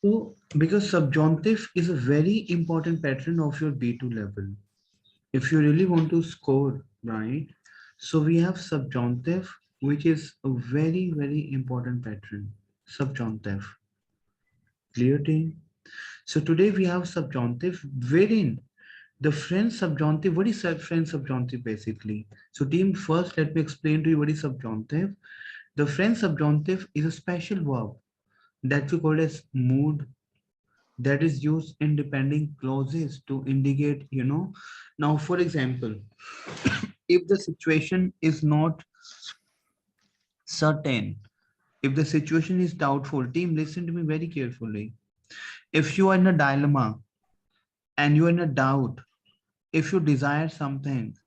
So, because subjunctive is a very important pattern of your B2 level. If you really want to score, right? So we have subjunctive, which is a very, very important pattern. Subjunctive. Clear team? So today we have subjunctive wherein the French subjunctive, what is French subjunctive basically? So team, first let me explain to you what is subjunctive. The French subjunctive is a special verb that we call as mood that is used in depending clauses to indicate, now for example, if the situation is not certain, if the situation is doubtful, team, listen to me very carefully. If you are in a dilemma and you are in a doubt, if you desire something,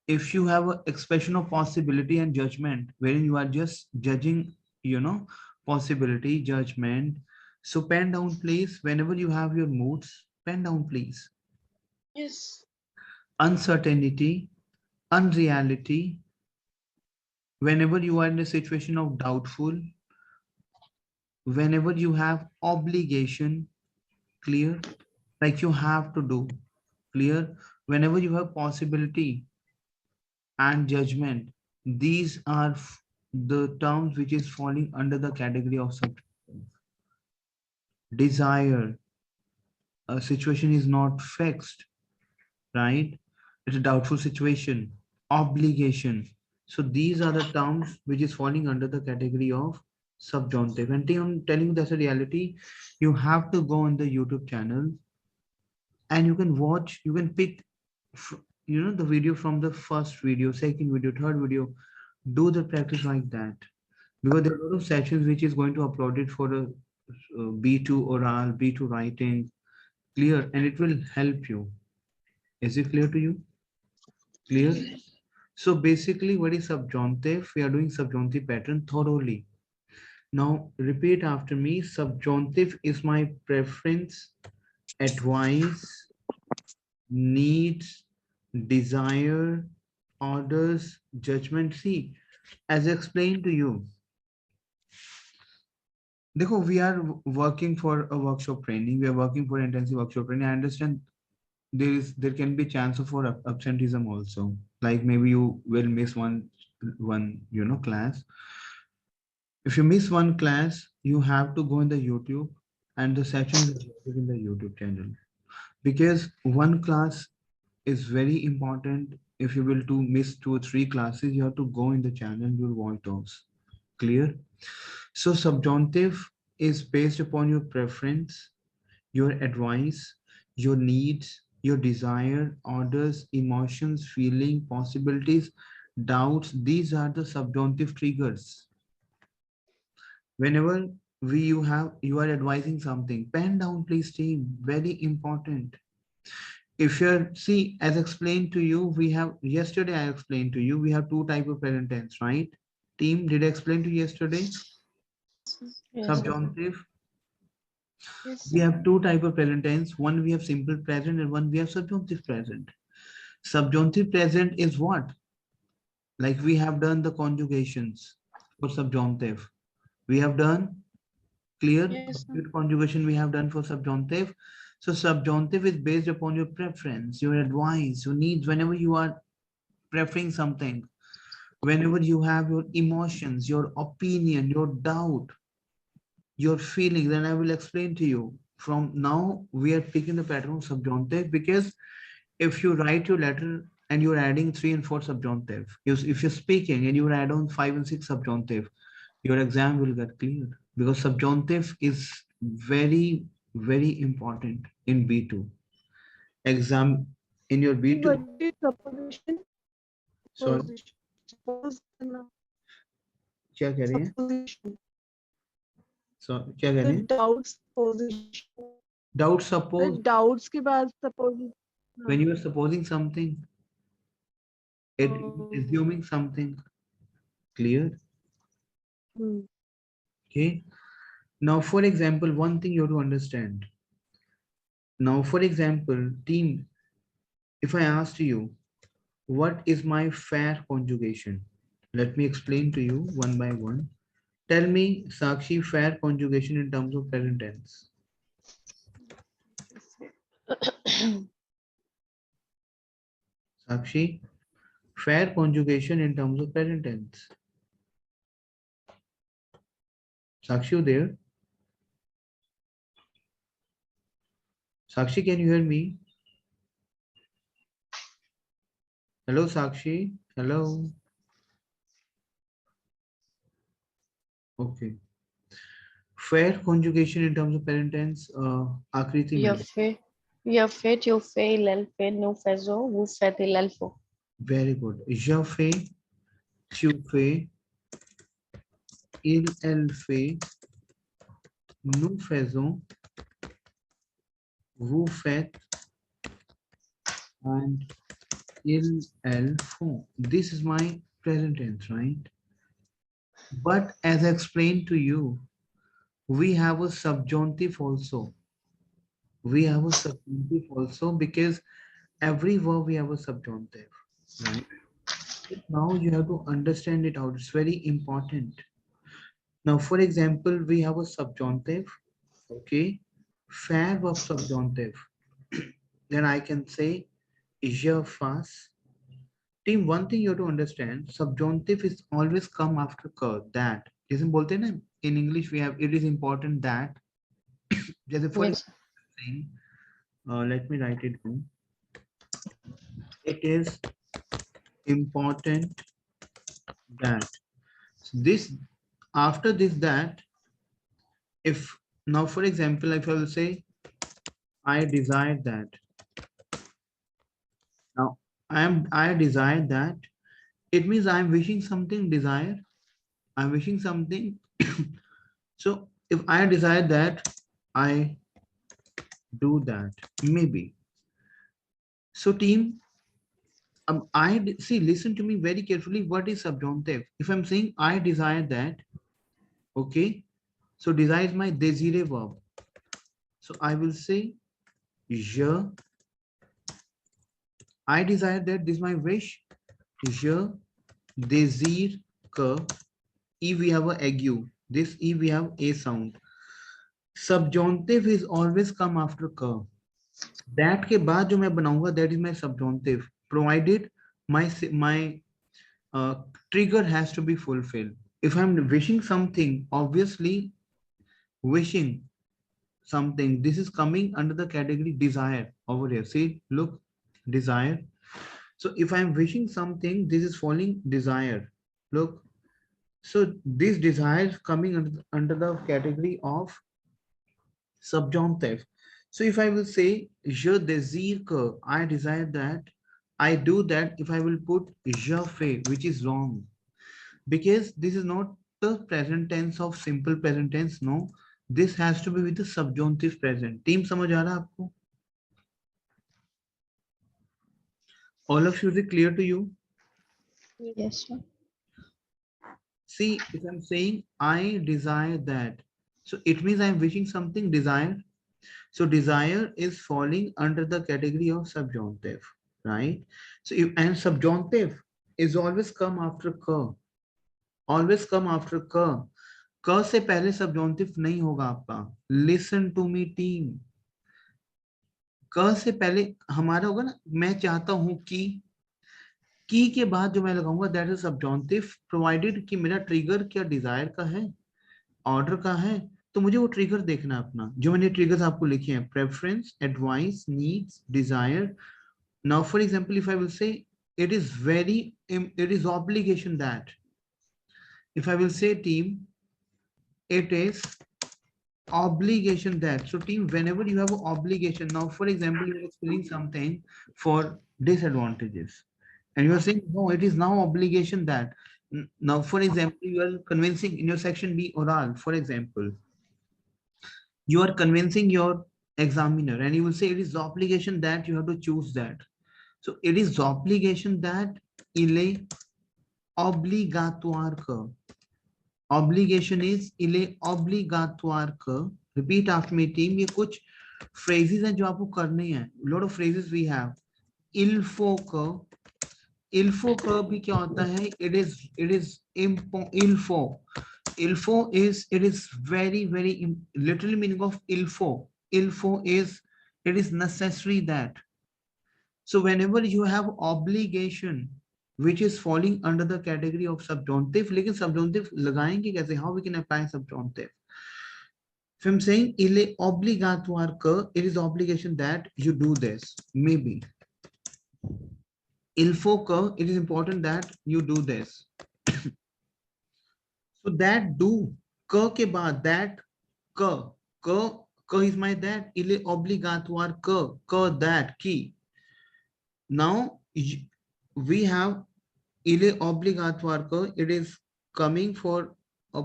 if you have an expression of possibility and judgment, wherein you are just judging, possibility, judgment. So pen down, please. Whenever you have your moods, pen down, please. Yes. Uncertainty, unreality, whenever you are in a situation of doubtful, whenever you have obligation, clear, like you have to do, clear, whenever you have possibility and judgment, these are the terms which is falling under the category of subjective. Desire, a situation is not fixed, right? It's a doubtful situation. Obligation. So these are the terms which is falling under the category of subjunctive. And I'm telling you that's a reality. You have to go on the YouTube channel and you can watch, you can pick, the video from the first video, second video, third video. Do the practice like that because there are a lot of sessions which is going to upload it for a B2 oral, B2 writing, clear, and it will help you. Is it clear to you? Clear? So basically, what is subjunctive? We are doing subjunctive pattern thoroughly. Now, repeat after me. Subjunctive is my preference, advice, needs, desire, orders, judgment. See, as I explained to you, देखो, we are working for a workshop training. We are working for intensive workshop training. I understand there can be chance for absenteeism also. Like maybe you will miss one class. If you miss one class, you have to go in the YouTube and the sessions is loaded in the YouTube channel because one class is very important. If you will to miss 2 or 3 classes, you have to go in the channel. You'll watch those. Clear? So subjunctive is based upon your preference, your advice, your needs, your desire, orders, emotions, feeling, possibilities, doubts. These are the subjunctive triggers. Whenever you are advising something, pen down, please, team. Very important. If you're see, as explained to you, we have yesterday I explained to you, we have two type of present tense, right? Team, did I explain to you yesterday? Yes, sir. Subjunctive. Yes. We have two type of present tense. One we have simple present and one we have subjunctive present. Subjunctive present is what? Like we have done the conjugations for subjunctive. We have done clear Yes, sir. complete conjugation we have done for subjunctive. So subjunctive is based upon your preference, your advice, your needs. Whenever you are preferring something, whenever you have your emotions, your opinion, your doubt, your feelings, then I will explain to you. From now, we are picking the pattern of subjunctive because if you write your letter and you're adding 3 and 4 subjunctive, if you're speaking and you add on 5 and 6 subjunctive, your exam will get cleared because subjunctive is very, very important in B2. Exam in your B2. What is supposition? So Supposition. Suppose and क्या कह रही हैं? supposition. So क्या कह The रही हैं? doubts supposition. Doubt The suppose doubts के बाद suppose. when हाँ. you are supposing something, it is assuming something. Clear? Hmm. Okay. Now, for example, one thing you have to understand. Now, for example, team, if I asked you, what is my fair conjugation? Let me explain to you one by one. Tell me, Sakshi, fair conjugation in terms of present tense. Sakshi, fair conjugation in terms of present tense. Sakshi, you there? Sakshi, can you hear me? Hello, Sakshi. Hello. Okay. Fair conjugation in terms of present tense. Akriti Eu madam. fe, eu fet, eu fe, il fait, nous faisons, vous faites, il faut. Very good. Je fais, tu fais, elle fait, nous faisons, vous faites, and elles font. This is my present tense, right? But as I explained to you, we have a subjunctive also. We have a subjunctive also because every verb we have a subjunctive, right? Now you have to understand it out. It's very important. Now, for example, we have a subjunctive, okay? Fair verb subjunctive. Then I can say, je fasse. Team, one thing you have to understand, subjunctive is always come after that. जैसे बोलते हैं ना, in English we have, it is important that. जैसे for Yes. example, let me write it down. It is important that. So this, after this, that, if now, for example, if I will say, I desire that. Now, I desire that. It means I'm wishing something, desire. I'm wishing something. So if I desire that, I do that. Maybe. So team, see, listen to me very carefully. What is subjunctive? If I'm saying I desire that, okay. So desire is my désiré verb. So I will say, I desire that. This is my wish. Je désire que. E we have a ague. This E we have a sound. Subjunctive is always come after ka. That के बाद जो मैं बनाऊंगा, that is my subjunctive. Provided my trigger has to be fulfilled. If I'm wishing something, obviously wishing something, this is coming under the category desire over here. See, look, desire. So if I'm wishing something, this is falling desire. Look. So this desire is coming under the category of subjunctive. So if I will say, je désire que, I desire that, I do that, if I will put je fais, which is wrong. Because this is not the present tense of simple present tense, no. This has to be with the subjunctive present. Team समझ आ रहा है आपको? All of you, is it clear to you? Yes, sir. See, if I'm saying I desire that, so it means I'm wishing something, desire. So desire is falling under the category of subjunctive, right? So if, and subjunctive is always come after ka. Always come after ka. Ka से पहले subjunctive नहीं होगा आपका. Listen to me team. का से पहले हमारा होगा ना, मैं चाहता हूं की के बाद जो मैं लगाऊंगा दैट इज सबजॉन्टिव, प्रोवाइडेड कि मेरा ट्रिगर क्या डिजायर का है, ऑर्डर का है, तो मुझे वो ट्रिगर देखना अपना, जो मैंने ट्रिगर्स आपको लिखे हैं, preference, advice, needs, desire. Now for example if I will say it is obligation that, if I will say team it is obligation that. So team, whenever you have an obligation, now for example you are explaining something for disadvantages and you are saying no, it is now obligation that. Now for example you are convincing in your section B oral, for example you are convincing your examiner and you will say it is the obligation that you have to choose that. So it is the obligation that il est obligatoire que. Obligation is il est obligatoire que. Repeat after me team. ये कुछ phrases हैं जो आपको करने हैं. Lot of phrases we have. Il faut que. Il faut que भी क्या होता है? It is il faut. Il faut is, it is very literal meaning of il faut. Il faut is It is necessary that. So whenever you have obligation which is falling under the category of subjunctive, लेकिन subjunctive लगाएंगे कैसे? How we can apply subjunctive? If I'm saying il est obligatoire que, it is obligation that you do this. Maybe. Il faut que, it is important that you do this. So that do, que के बाद that, que is my that, il est obligatoire que that, qui. Now we have il est obligatoire que, it is coming for a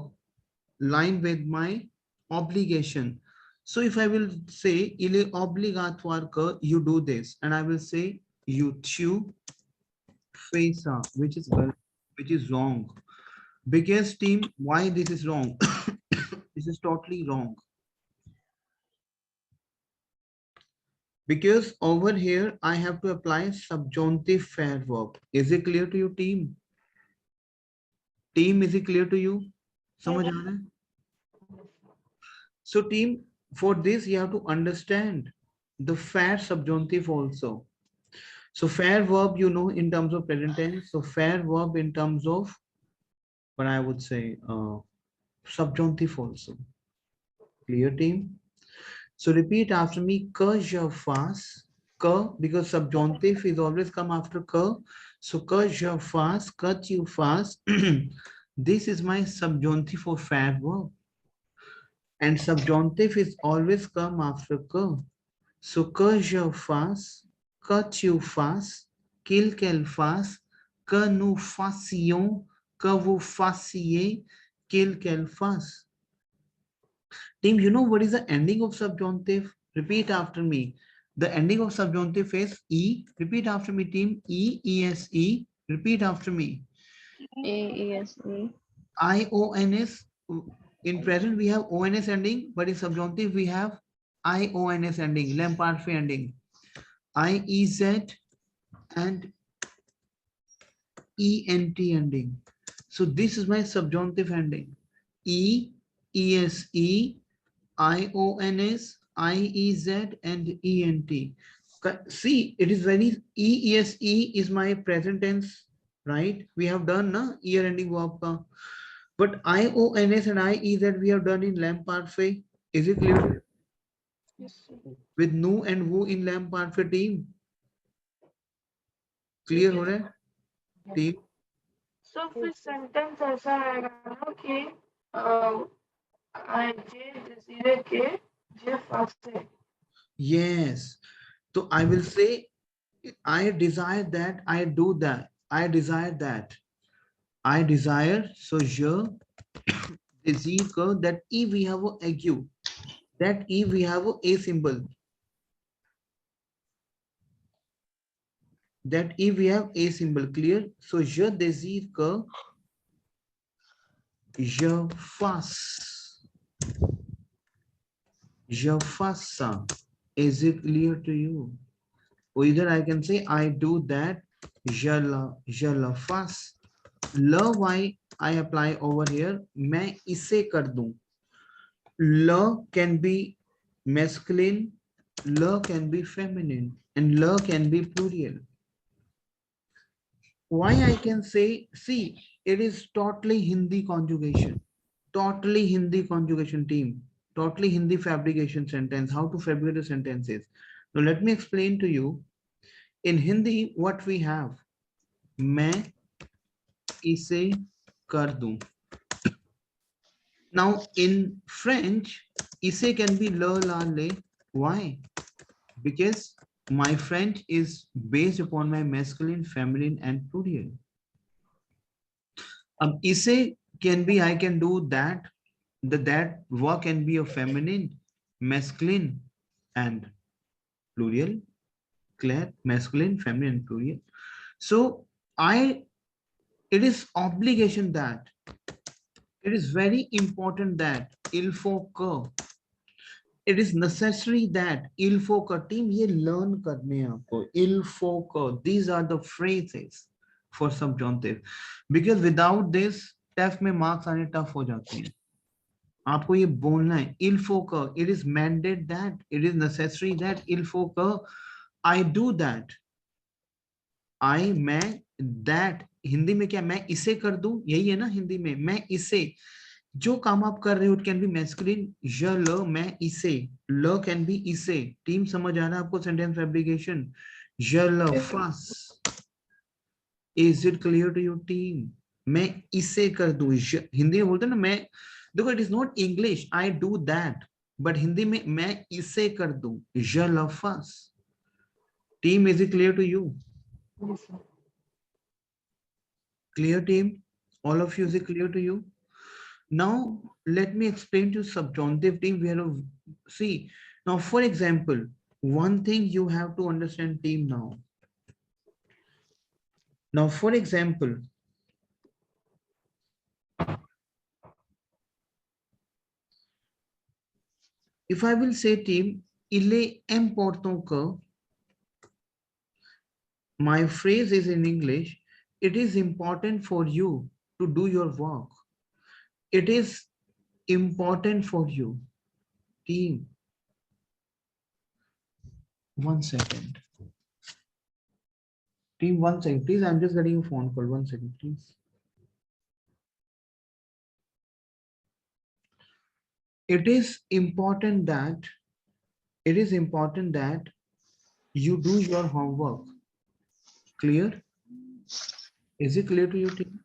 line with my obligation. So if I will say il est obligatoire que you do this, and I will say tu fais ça, which is wrong. Because team, why this is wrong? This is totally wrong. Because over here I have to apply subjunctive fair verb. Is it clear to you, team? Team, is it clear to you? समझ आ रहा है? So team, for this you have to understand the fair subjunctive also. So fair verb, you know, in terms of present tense. So fair verb in terms of, what I would say, subjunctive also. Clear, team? So repeat after me, que je fasse, que, because subjunctive is always come after que. So que je fasse, que tu fasses. This is my subjunctive for fair verb. And subjunctive is always come after que. So que je fasse, que tu fasses, qu'elle fasse, que nous fassions, que vous fassiez, qu'elle fasse. Team, you know what is the ending of subjunctive? Repeat after me. The ending of subjunctive is E. Repeat after me, team. E, E-S-E. Repeat after me. E-E-S-E. I-O-N-S. In present, we have O-N-S ending, but in subjunctive, we have I-O-N-S ending, Lamparfe ending. I-E-Z and E-N-T ending. So this is my subjunctive ending. E, E-S-E, I-O-N-S, I-E-Z and E-N-T. See, it is very, E-E-S-E is my present tense, right? We have done na year ending verb. But I-O-N-S and I-E-Z we have done in lamp parfait. Is it clear? Yes. With nu and wu in lamp parfait team. Clear हो रहा है? Team. So फिर sentence ऐसा आएगा ना कि I desire के je fasse. Yes. So I will say, I desire that, I do that. I desire that. I desire, so je désire que, that E we have a ague. That E we have a symbol. That E we have a symbol, clear? So je désire que je fasse. Je fasse ça. Is it clear to you? Or either I can say I do that, je le fasse. Le why I apply over here, मैं इसे कर दूं. Le can be masculine, le can be feminine, and le can be plural. Why I can say, see, it is totally Hindi conjugation. Totally Hindi conjugation team. Totally Hindi fabrication sentence. How to fabricate the sentences. Now let me explain to you. In Hindi, what we have? मैं इसे कर दूं. Now in French, इसे can be le, la, le. Why? Because my French is based upon my masculine, feminine, and plural. Ise can be, I can do that. That work can be a feminine, masculine, and plural. Clear? Masculine, feminine, plural. So it is obligation that, it is very important that, il faut que, it is necessary that, il faut que, team ye learn karne aapko, il faut que, these are the phrases for subjunctive, because without this TEF में marks आने tough हो जाते हैं. आपको ये बोलना है. Il faut que, it is mandate that, it is necessary that, il faut que I do that. I, मैं, that, हिंदी में क्या, मैं इसे कर दूं, यही है ना हिंदी में, मैं इसे. जो काम आप कर रहे हो, इट कैन बी मैस्कुलिन, ज ल, मैं इसे, ल कैन बी इसे. टीम समझ आ रहा है आपको सेंटेंस फैब्रिकेशन? ज ल फस. Is it clear to your team? मैं इसे कर दूं, हिंदी में बोलते हैं ना, मैं, देखो it is not English, I do that, but Hindi में मैं इसे कर दूं, ज ल फस. Team, is it clear to you? Yes, sir. Clear, team? All of you, is it clear to you? Now, let me explain to subjunctive team. We have a, see, now for example, one thing you have to understand, team, now. Now, for example, if I will say, team, il est important que, my phrase is in English, it is important for you to do your work. It is important for you, team. One second. Team, 1 second, please. I'm just getting a phone call. 1 second, please. It is important that you do your homework. Clear? Is it clear to you, team?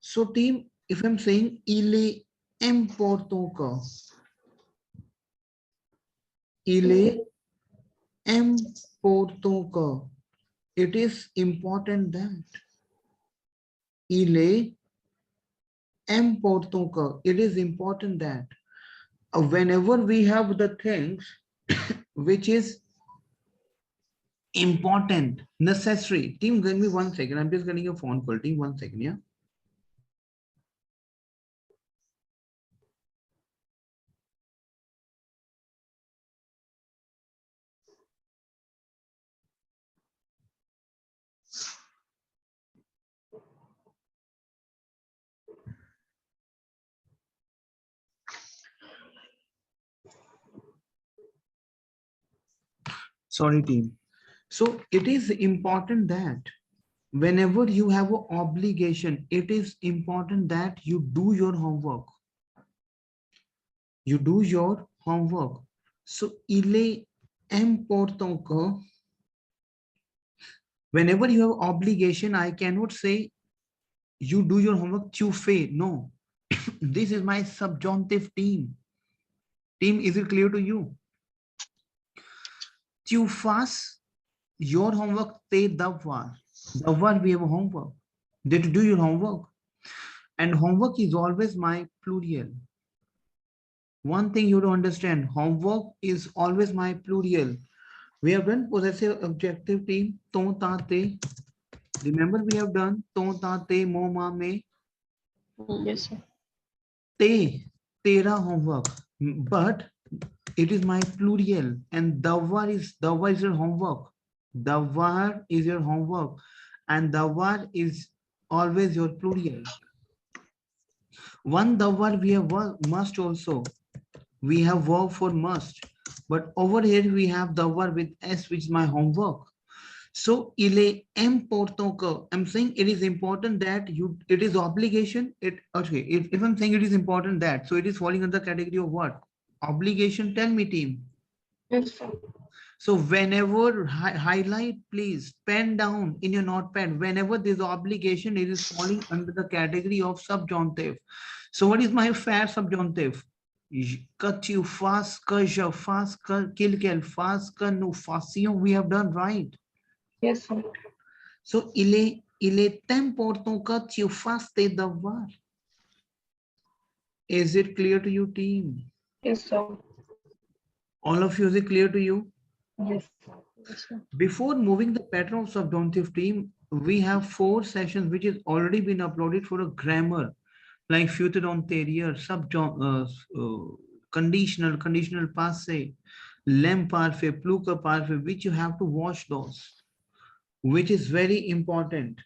So, team, if I'm saying il est important que, il est important que, it is important that, il est important que, it is important that, whenever we have the things which is important, necessary. Team, give me 1 second. I'm just getting a phone call. Team, 1 second, yeah. Sorry, team. So it is important that whenever you have an obligation, it is important that you do your homework. You do your homework. So il est important que, whenever you have obligation, I cannot say you do your homework, tu fais. No. This is my subjunctive, team. Team, is it clear to you? Tu fas your homework, te devoir. Devoir, we have a homework. Did you do your homework? And homework is always my plural. One thing you have to understand, homework is always my plural. We have done possessive objective, team. Ton, ta, te. Remember we have done ton, ta, te, mo, ma, me. Yes, sir. Te, tera homework. But it is my plural, and devoir is your homework. Devoir is your homework, and devoir is always your plural. One devoir we have must also. We have verb for must, but over here we have devoir with s, which is my homework. So il est important que, I'm saying it is important that you, it is obligation. It, okay, if I'm saying it is important that, so it is falling under the category of what? Obligation. Tell me, team. Yes, sir. So whenever, highlight, please, pen down in your notepad, whenever this obligation, it is falling under the category of subjunctive. So what is my fair subjunctive? Que tu fasses, que je fasse, que qu'il qu'elle fasse, que nous fassions. We have done, right? Yes, sir. So il est important que tu fasses tes devoirs. Is it clear to you, team? Yes, sir. All of you, is it clear to you? Yes, sir. Yes, sir. Before moving the pattern of subjunctive, team, we have 4 sessions which has already been uploaded for a grammar, like future antérieur, conditional, conditional passé, lem parfait, plural parfait, which you have to watch those, which is very important.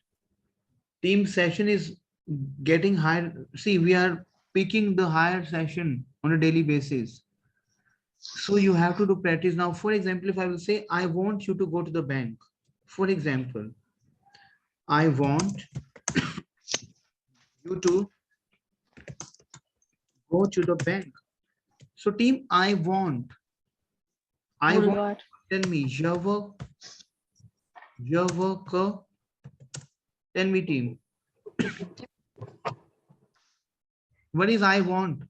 Team, session is getting higher. See, we are picking the higher session on a daily basis. So you have to do practice. Now, for example, if I will say, I want you to go to the bank. For example, I want you to go to the bank. So team, I want, Boulevard. tell me, tell me team. What is I want?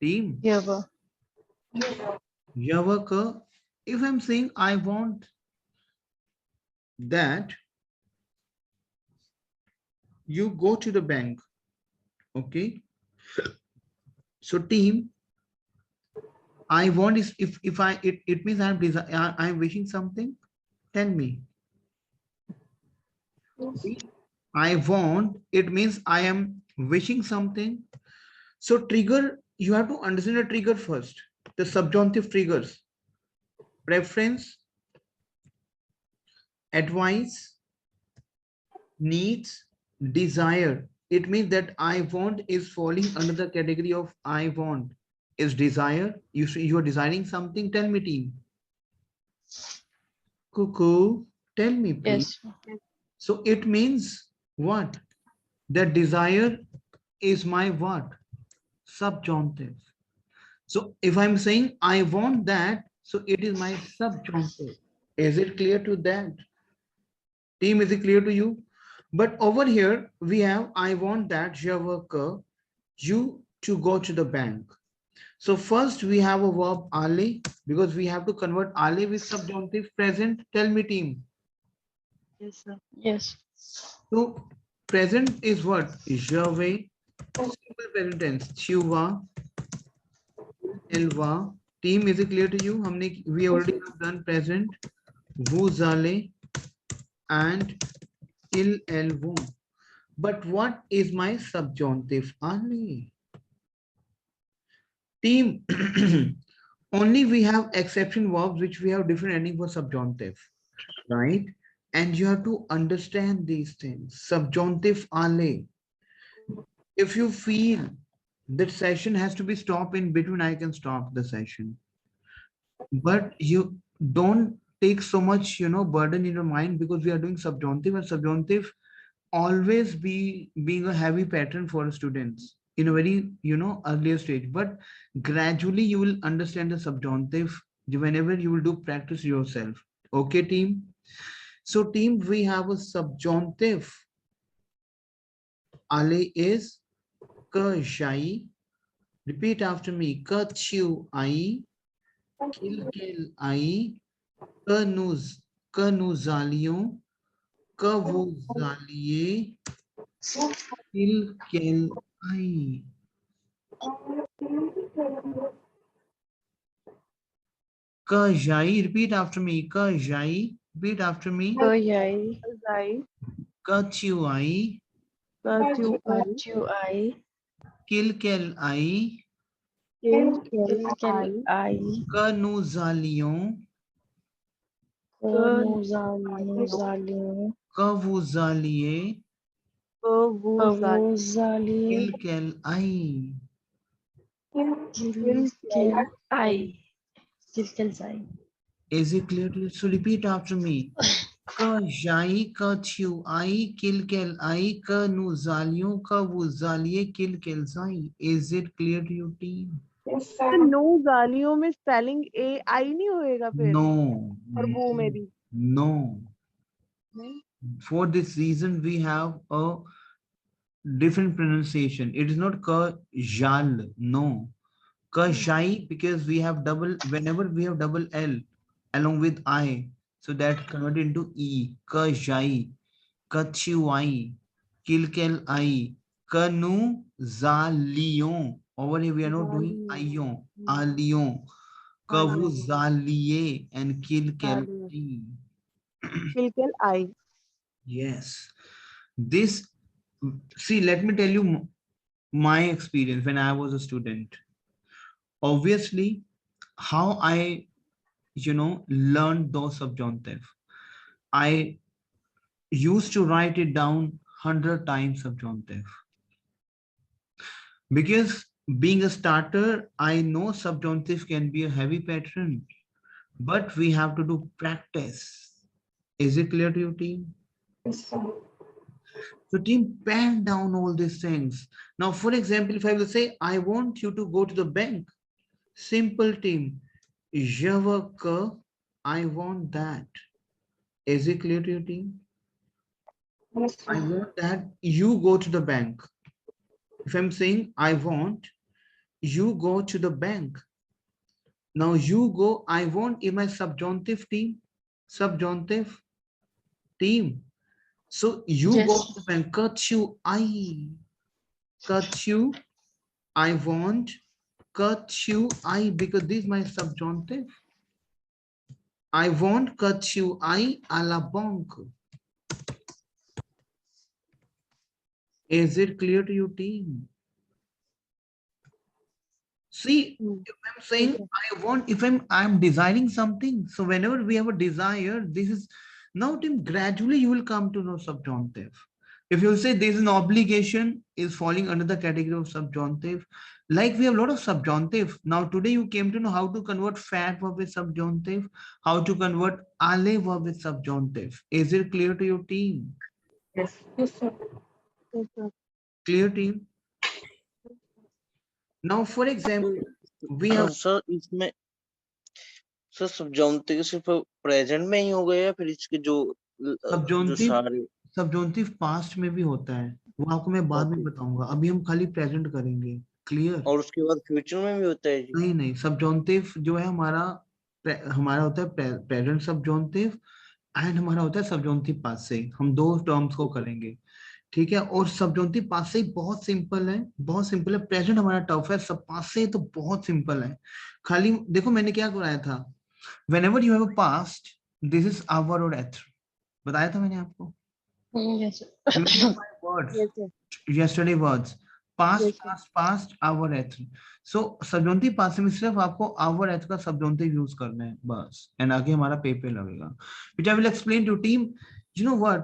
Team, Yever. Yavaka. If I'm saying I want that you go to the bank, okay? So team, I want is if I it means I'm wishing something. Tell me. I want, it means I am wishing something. So trigger, you have to understand the trigger first. The subjunctive triggers. Preference, advice, needs, desire. It means that I want is falling under the category of I want. Is desire. You are desiring something. Tell me, team. Cuckoo, tell me, please. Yes. So it means what? That desire is my what? Subjunctive. So if I'm saying I want that, so it is my subjunctive. Is it clear to that? Team, is it clear to you? But over here, we have I want that you to go to the bank. So first we have a verb ale, because we have to convert ale with subjunctive present. Tell me, team. Yes, sir. Yes. So present is what? Je vais. Simple present tense. Chuva, elva. Team, is it clear to you? We already have done present. Vous allez and il elvons. But what is my subjunctive? Ale. Team, only we have exception verbs which we have different ending for subjunctive, right? And you have to understand these things. Subjunctive ale. If you feel that session has to be stopped in between, I can stop the session. But you don't take so much, burden in your mind, because we are doing subjunctive, and subjunctive always being a heavy pattern for students in a very, earlier stage. But gradually you will understand the subjunctive whenever you will do practice yourself. Okay, team? So team, we have a subjunctive. Ale is ka shai. Repeat after me. Ka chiu ai. Kil ai. Ka nuzalion. Ka wo zaliye. Kil ai. Ka jai. Repeat after me. Ka jai. Repeat after me. Kayai. Zai, Ka chiu ai. Kachu, Kachu I. Kil ai. Kel, Kilkel I. Ka nuzalion. Nuzalion. Ka wo zaliye. Kavu, Zai, Kavuzali. Kil ai. Kilkel I. Kilkel Zai. Is it clear to you? So repeat after me. Ka jai, ka chiu ai, kil ai, ka nuzalion, ka wo zaliye, kil zai. Is it clear to you, team? Yes, तो sir. No गालियों में spelling A आई नहीं होएगा फिर No. और वो में भी No. नहीं? For this reason, we have a different pronunciation. It is not ka jal. No. Ka jai, because we have double, whenever we have double L along with I, so that converted into E. Ka jai, ka chiu ai, kilkel ai, ka nu za lion. Over here, we are not doing ion, alion. Ka vu za liye and kilkel ai. किलकेल आई Yes. This, see, let me tell you my experience when I was a student. Obviously, how I, learned those subjunctive. I used to write it down 100 times subjunctive. Because being a starter, I know subjunctive can be a heavy pattern, but we have to do practice. Is it clear to you, team? Yes, sir. So team, pen down all these things. Now, for example, if I will say, I want you to go to the bank. Simple team. Je veux que, I want that. Is it clear to you, team? Yes, I sir. want that you go to the bank. If I'm saying I want, you go to the bank. Now you go, I want in my subjunctive team. Subjunctive team. So you go Yes. to the bank. Cut you, I want, cut you, I, because this is my subjunctive. I want, cut you, I, à la banque. Is it clear to you, team? See, if I'm saying I want, if I'm desiring something, so whenever we have a desire, this is now, team, gradually you will come to know subjunctive. If you say there's an obligation is falling under the category of subjunctive, like we have a lot of subjunctive. Now today you came to know how to convert fat verb with subjunctive, how to convert ale verb with subjunctive. Is it clear to your team? Yes. Yes, sir. Yes, sir. Clear, team? Now, for example, we have sir इसमें sir subjunctive सिर्फ present में ही हो गया या फिर इसके जो subjunctive सारे सबजॉन्टिव पास्ट में भी होता है, वो आपको मैं बाद में Okay. बताऊंगा, अभी हम खाली प्रेजेंट करेंगे। क्लियर? और उसके बाद फ्यूचर में भी होता है जी? नहीं नहीं, सबजॉन्टिव जो है हमारा होता है प्रेजेंट सबजॉन्टिव एंड हमारा होता है सबजॉन्टिव पास्ट से। हम दो टर्म्स को करेंगे, ठीक है। और सबजॉन्टिव पास्ट से बहुत सिंपल है, बहुत सिंपल है। प्रेजेंट हमारा टफ है, सब पास्ट से तो बहुत सिंपल है। खाली देखो मैंने क्या कराया था, whenever you have a past, this is our और एथर, बताया था मैंने आपको। Yes. Remember my words, Yes, sir. yesterday words, past, Yes, sir. past, past, our एथ। सो सबजॉन्टिव पास्ट में सिर्फ आपको our एथ का सबजॉन्टिव यूज करना है बस, एंड आगे हमारा पे लगेगा, which I will explain to team. You know what?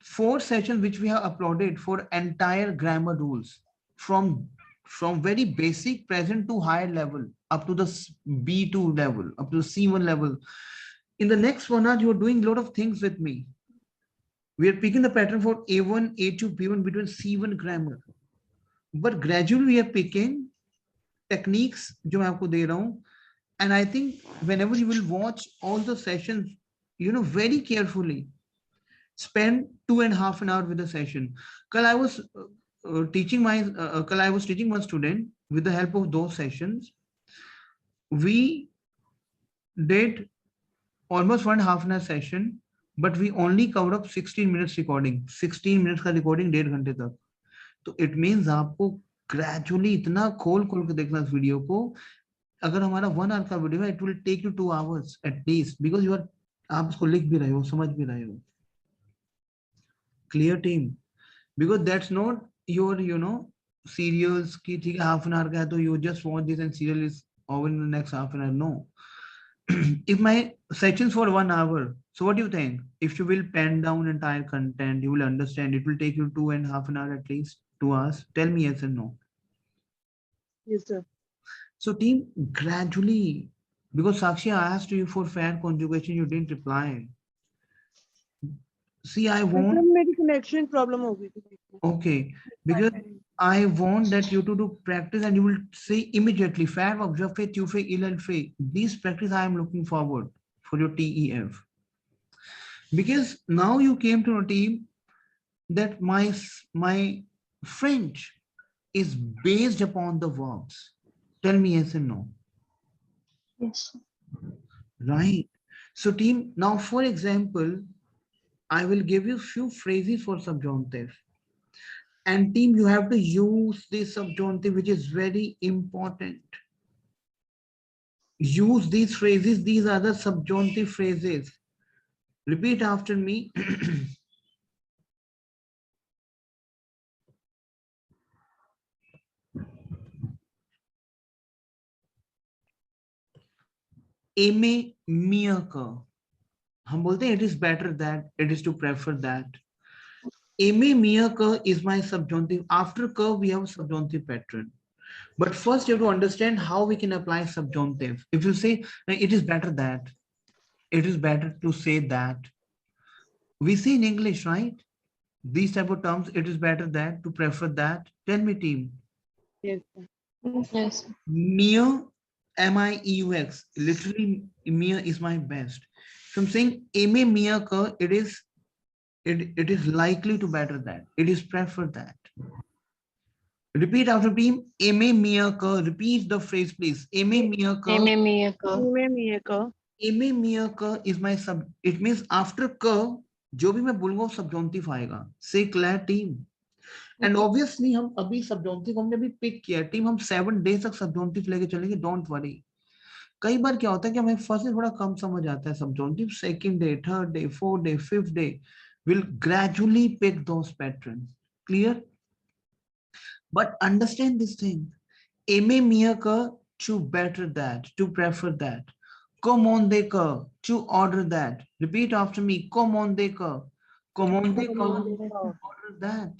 4 sessions which we have uploaded for entire grammar rules from very basic present to higher level up to the B2 level, up to the C1 level. In the next 1 hour, you're doing a lot of things with me. We are picking the pattern for A1, A2, B1 between C1 grammar. But gradually we are picking techniques जो मैं आपको दे रहा हूँ. And I think whenever you will watch all the sessions, you know, very carefully, spend 2.5 hours with the session. Kal I was teaching one student with the help of those sessions. We did almost 1.5 hour session, but we only covered up 16 minutes recording. 16 minutes का recording 1.5 घंटे तक. तो it means आपको gradually इतना खोल के देखना इस वीडियो को. अगर हमारा 1 hour का वीडियो है, it will take you 2 hours at least, because आप उसको लिख भी रहे हो, समझ भी रहे हो. Clear, team? Because that's not your, you know, serials की ठीक है half an hour का है तो you just watch this and serial is over in the next half an hour. No. If my sections for 1 hour, so what do you think? If you will pen down entire content, you will understand. It will take you 2.5 hours at least, 2 hours. Tell me yes and no. Yes, sir. So team, gradually, because Sakshi, I asked you for fair conjugation, you didn't reply. See, I want. मतलब मेरी connection problem हो गई थी. Okay, because I want that you to do practice and you will say immediately, fair verb, je fais, tu fais, il, elle fait. This practice I am looking forward for your TEF. Because now you came to a team that my French is based upon the verbs. Tell me yes and no. Yes. Right. So team, now for example, I will give you few phrases for subjunctive. And team, you have to use this subjunctive, which is very important. Use these phrases. These are the subjunctive phrases. Repeat after me. Aimer mieux que. हम बोलते हैं it is better that, it is to prefer that. Ame mia ka is my subjunctive. After ka, we have a subjunctive pattern. But first, you have to understand how we can apply subjunctive. If you say, it is better that, it is better to say that. We see in English, right? These type of terms, it is better that, to prefer that. Tell me, team. Yes. Yes. Mia, M-I-E-U-X. Literally, Mia is my best. So I'm saying, Ame mia ka, it is likely to better that. It is preferred that. Repeat after team. Ame mia ka. Repeat the phrase, please. Ame mia ka. Ame mia ka. Ame mia ka. Ame mia ka is my sub. It means after ka, जो भी मैं बोलूंगा वो subjunctive आएगा. Say clear, team. And obviously हम अभी subjunctive हमने अभी pick किया. Team हम 7 days तक subjunctive लेके चलेंगे. Don't worry. कई बार क्या होता है कि हमें फर्स्ट डे थोड़ा कम समझ आता है subjunctive. Second day, third day, fourth day, fifth day, will gradually pick those patterns. Clear? But understand this thing. Ame mia ka, to better that, to prefer that. Commande ka, to order that. Repeat after me. Commande ka. Commande ka, order that.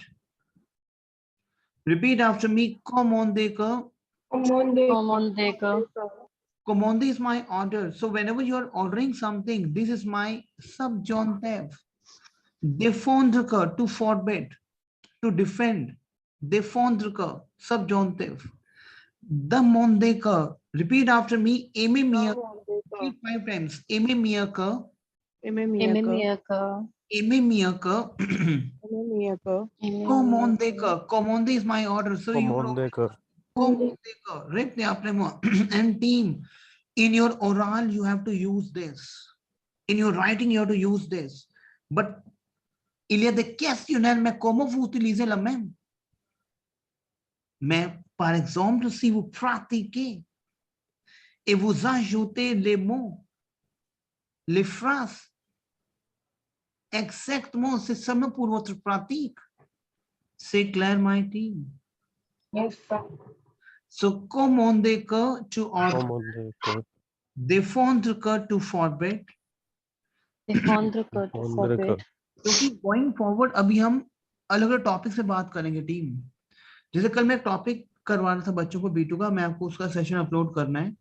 Repeat after me. Commande ka. Commande ka. Commande is my order. So whenever you are ordering something, this is my subjunctive. Défendre ka, to forbid, to defend. Défendre ka, subjunctive. Demander ka. Repeat after me. Ame mia. Repeat 5 times. Ame mia ka. Ame mia Ame ka. mia ka. Ame mia ka. Ame mia ka. Commande ka. Commande is my order. So you Commande ka. commande ka. Repete après moi. And team, in your oral, you have to use this. In your writing, you have to use this. But il y a des questionnaires, mais comment vous utilisez la même? Mais par exemple, si vous pratiquez et vous ajoutez les mots, les phrases, exactement, c'est seulement pour votre pratique. C'est clair, my team? Yes, sir. So, commander ka, to order. Commande ka. Défendre ka, to forbid. Défendre ka. To Défendre ka. forbid. क्योंकि going forward अभी हम अलग अलग topic से बात करेंगे team. जैसे कल मैं एक टॉपिक करवा रहा था बच्चों को B2 का, मैं आपको उसका सेशन अपलोड करना है.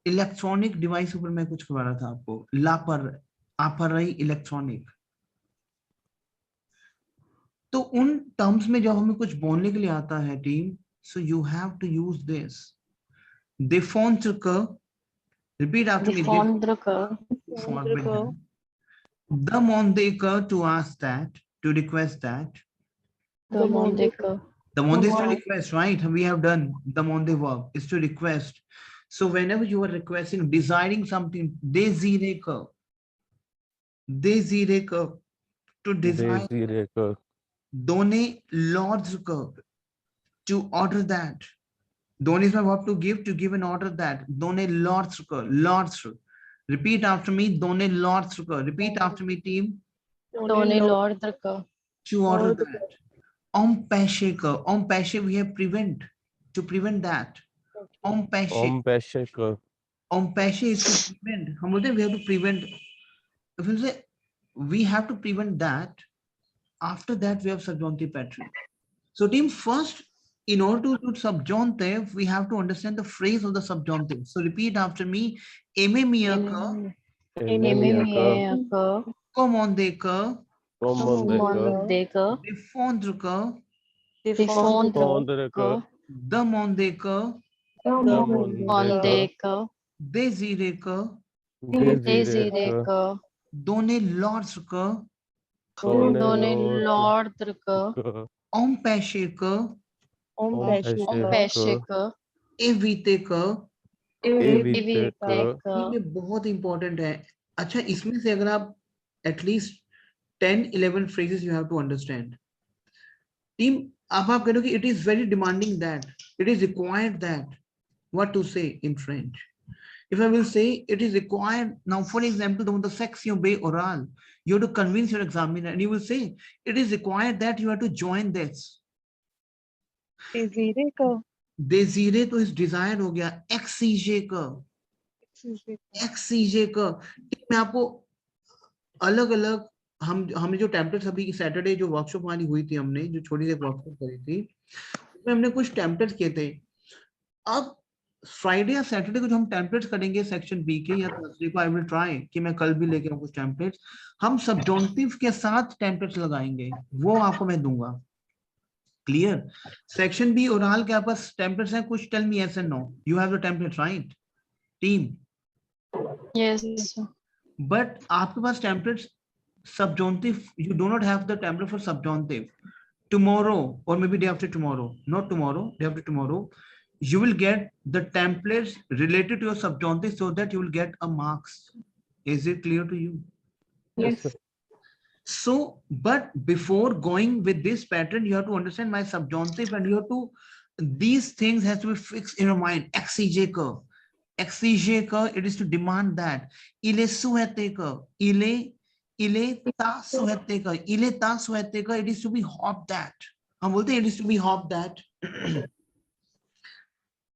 इलेक्ट्रॉनिक डिवाइस ऊपर मैं कुछ करवा रहा था आपको. लापरवाही इलेक्ट्रॉनिक. तो उन टर्म्स में जब हमें कुछ बोलने के लिए आता है team, so you have to use this. Défendre ka. Repeat after me. Défendre ka. Forbidden. Demander ka, to ask that, to request that. Demander ka. Demander is to request, right? We have done demander verb is to request. So whenever you are requesting, desiring something, désirer ka. Désirer ka, to desire. Désiré ka. Donner l'ordre ka, to order that. Donner is my verb to give an order that. Donner l'ordre ka, l'ordre. Repeat after me. Donner l'ordre ka. Repeat after me, team. Donner l'ordre ka. To order that. Empêcher ka. Empêcher, we have prevent. To prevent that. Empêcher. Empêcher ka. Empêcher is to prevent. हम बोलते हैं we have to prevent. If you say we have to prevent that, after that we have subjunctive pattern. So team, first, in order to do subjunctive, we have to understand the phrase of the subjunctive. So repeat after me. Aimer mia ka. Aimer mia ka. Commander ka. Commande ka. Commande ka. Défendre ka. Défendre ka. Demander ka. Demander ka. Désirer ka. Désirer ka. Donner l'ordre ka. Donner l'ordre ka. Empêcher ka. Empêcher ka. Éviter ka. Éviter ka. ये बहुत important है. अच्छा, इसमें से अगर आप at least 10-11 phrases you have to understand. Team, अब आप कहोगे it is very demanding that, it is required that. What to say in French? If I will say it is required, now for example, the section B oral, you have to convince your examiner and you will say it is required that you have to join this. Désiré ka. Désiré तो इस desire हो गया. Exiger का. Exiger का. मैं आपको अलग अलग हमने जो टेम्पलेट्स अभी सैटरडे जो वर्कशॉप हमारी हुई थी, हमने जो छोटी सी वर्कशॉप करी थी, उसमें हमने कुछ टेम्पलेट्स किए थे। अब फ्राइडे या सैटरडे को जो हम टेम्पलेट्स करेंगे सेक्शन बी के, या थर्सडे को आई विल ट्राई कि मैं कल भी लेके आऊं कुछ टेम्पलेट्स, हम सबजॉन्टिव के साथ टेम्पलेट्स लगाएंगे, वो आपको मैं दूंगा। क्लियर? सेक्शन बी ओरल के पास टेम्पलेट्स हैं कुछ? Tell me yes and no, you have the template right team? Yes. But आपके पास templates subjunctive, you do not have the template for subjunctive. Tomorrow or maybe day after tomorrow, not tomorrow, day after tomorrow, you will get the templates related to your subjunctive so that you will get a marks. Is it clear to you? Yes, sir. So, but before going with this pattern, you have to understand my subjunctive, and you have to, these things has to be fixed in your mind. Exige ka, it is to demand that. Ile suete ka, ile ta suete ka, it is to be hop that. हम बोलते हैं it is to be hop that.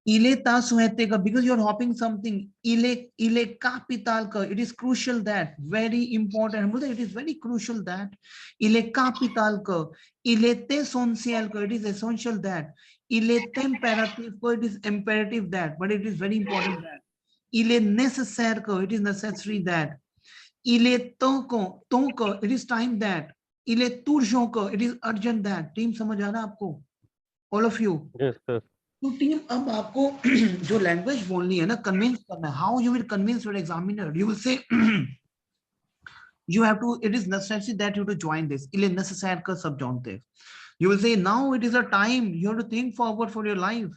Ile ta suete ka, because you are hopping something. Ile capital ka, it is crucial that, very important. हम बोलते हैं it is very crucial that. Ile capital ka, ile te essential ka, it is essential that. Il est imperative ko, it is imperative that, but it is very important that. Il est nécessaire ko, it is necessary that. Il est temps ko, it is time that. Il est urgent ko, it is urgent that. Team समझ आ रहा है आपको? All of you. Yes, sir. तो team अब आपको जो language बोलनी है ना, कन्विंस करना है. How you will convince your examiner? You will say you have to, it is necessary that you to join this. Il est nécessaire ka subjunctive. You will say now it is a time you have to think forward for your life,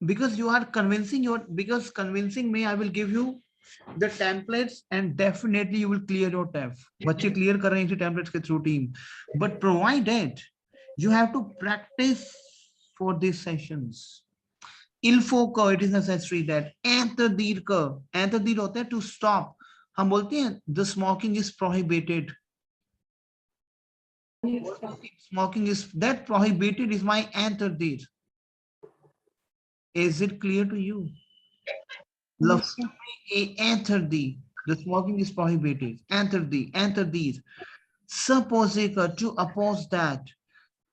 because you are convincing because convincing me, I will give you the templates and definitely you will clear your TEF. बच्चे clear कर रहे हैं templates के through team, but provided you have to practice for these sessions. Il faut que, it is necessary that. Interdire का, interdire होता है to stop. हम बोलते हैं the smoking is prohibited. Smoking is, that prohibited is my interdire. Is it clear to you? Love, interdire. The smoking is prohibited. Interdire. Suppose ka, to oppose that.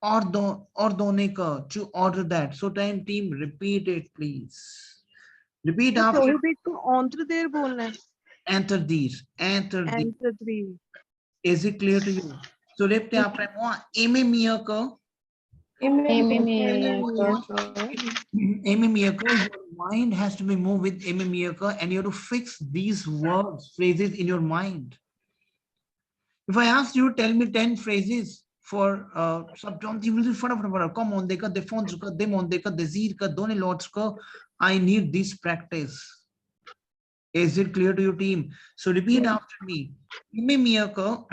Ordone ka, to order that. So time team, repeat it please. Repeat after. prohibit को entre there बोलना है. Interdire. Enter three. Is it clear to you? So repete après moi. Aimer mieux que. Your mind has to be moved with Ememiyaka, and you have to fix these words, phrases in your mind. If I ask you, tell me 10 phrases for subjunctive, you will say, come on, deka, defondrka, demondeka, desirka, done lotska. I need this practice. Is it clear to your team? So repeat after me. Ememiyaka.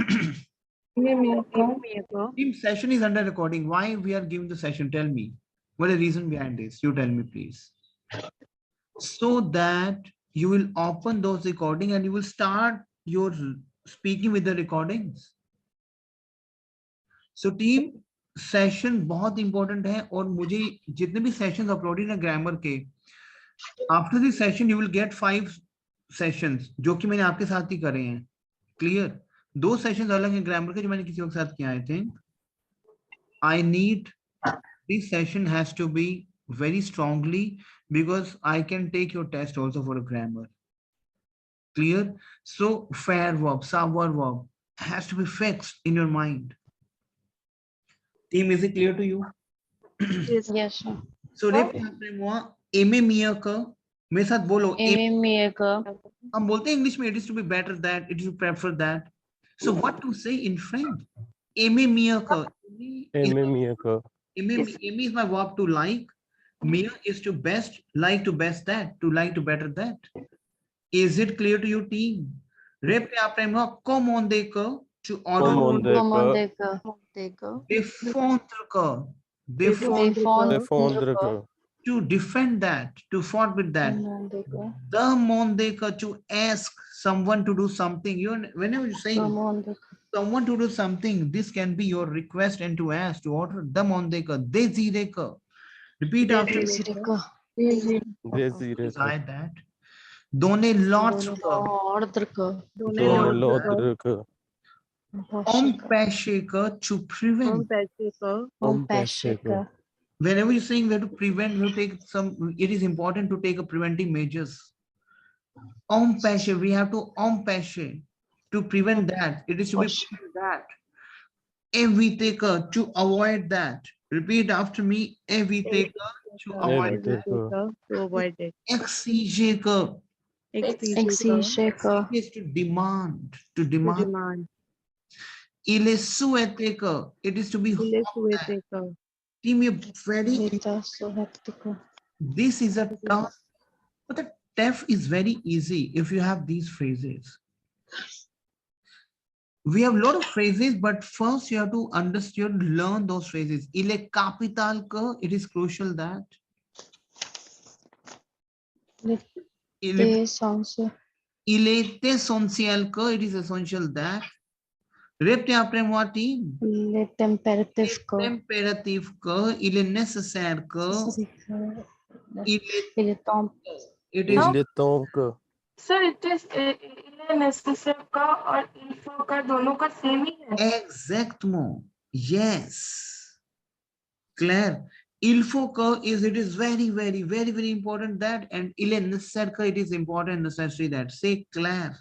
Team, session is under recording. Why we are giving the session? Tell me. What is the reason behind this? You tell me, please. So that you will open those recording and you will start your speaking with the recordings. So team, session बहुत important है, और मुझे जितने भी sessions uploaded हैं grammar के, after this session you will get 5 sessions जो कि मैंने आपके साथ ही करे हैं. Clear? 2 sessions अलग हैं grammar के जो मैंने किसी और के साथ किया. I think I need, this session has to be very strongly, because I can take your test also for a grammar. Clear? So fair verb, savoir verb has to be fixed in your mind. Team, is it clear to you? Yes. Yes, sir. So repeat after moi. Aimer mieux que. मेरे साथ बोलो. हम बोलते हैं English में, it is to be better that, it is to prefer that. So what to say in French? Aimer mieux que. Aimer is my verb to like. Mieux is to best, like to best that, to like to better that. Is it clear to your team? Repeat after moi. Commander que, to order. Défendre que. Défendre que. To defend that, to fight with that. Demander que, to ask someone to do something. You, whenever you say someone to do something, this can be your request and to ask, to order. Demander que, désirer que. Repeat after me. Désirer que. Beside that. Doने lots दोनों का, ordre का, दोने दोनों Lord का, लोद्र का, om होश का, peshe का to हम prevent. पैसे का, ओम पैशे का, Whenever you're saying we have to prevent, we have to take some, it is important to take a preventive measures. Om peshe, we have to om peshe to prevent that. It is to be होश, prevent that. Every taker to avoid that. Repeat after me. Every taker to avoid Every that. taker. to avoid it. Exige का, exige का, is to demand, to to demand. demand. Il est souhaité que, it is to be Il est hoped that. souhaité का, Team, you very, हिता सुहत्ति का, this is a tough, but the TEF is very easy if you have these phrases. We have a lot of phrases, but first you have to understand, learn those phrases. Il est capital que, it is crucial that. Il est, ते सांस, il est essentiel que, it is essential that. Repte après moi, team. le temperatif का, Impératif que, il est nécessaire que, il est, il est temps, it Il is est temps que, sir it is necessary का और इल्फो का दोनों का same ही है. exactement. Yes. Claire. Il faut que is, it is very, very, very, very important that, and il est nécessaire que, it is important, necessary that. Say Claire.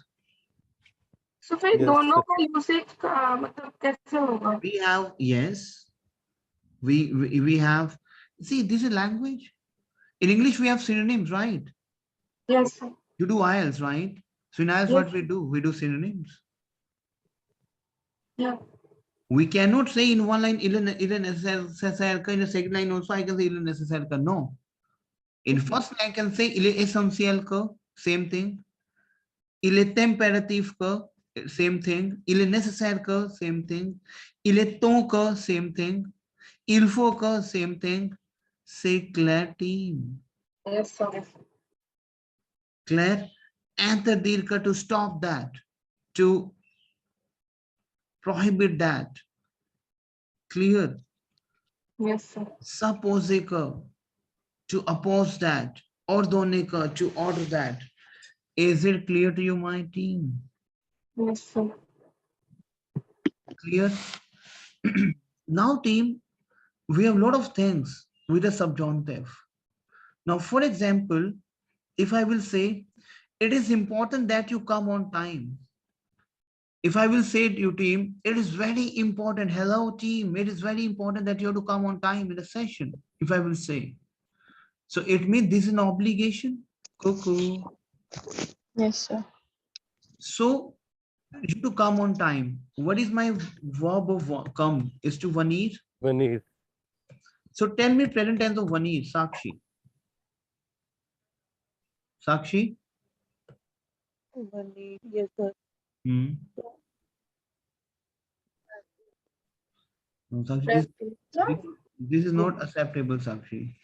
सो फिर Yes, दोनों sir. का usage का मतलब कैसे होगा? We have, yes. We have, see, this is language. In English, we have synonyms, right? Yes sir. You do IELTS, right? So in IELTS, Yes. what we do? We do synonyms. या We cannot say in one line, il est nécessaire que, in the second line also, I can say il est nécessaire que. No. In first line, I can say il est essentiel que, same thing. Il est impératif que, same thing. Il est nécessaire que, same thing. Il est temps que, same thing. Il faut que, same thing. Say Claire, team. Yes sir. Claire, interdire que, to stop that, to prohibit that. Clear? Yes sir. Suppose que, to oppose that. Ordonner que, to order that. Is it clear to you, my team? Yes sir. Clear? Now, team, we have a lot of things with the subjunctive. Now, for example, if I will say, it is important that you come on time. If I will say to you, team, it is very important. Hello, team. It is very important that you have to come on time in the session. If I will say, so it means this is an obligation. Cuckoo. yes sir, So you have to come on time. What is my verb of come? Is to venir. venir, So tell me present tense of venir, Sakshi. Sakshi. yes sir. Hmm. No, Sakshi, this is not acceptable, Sakshi.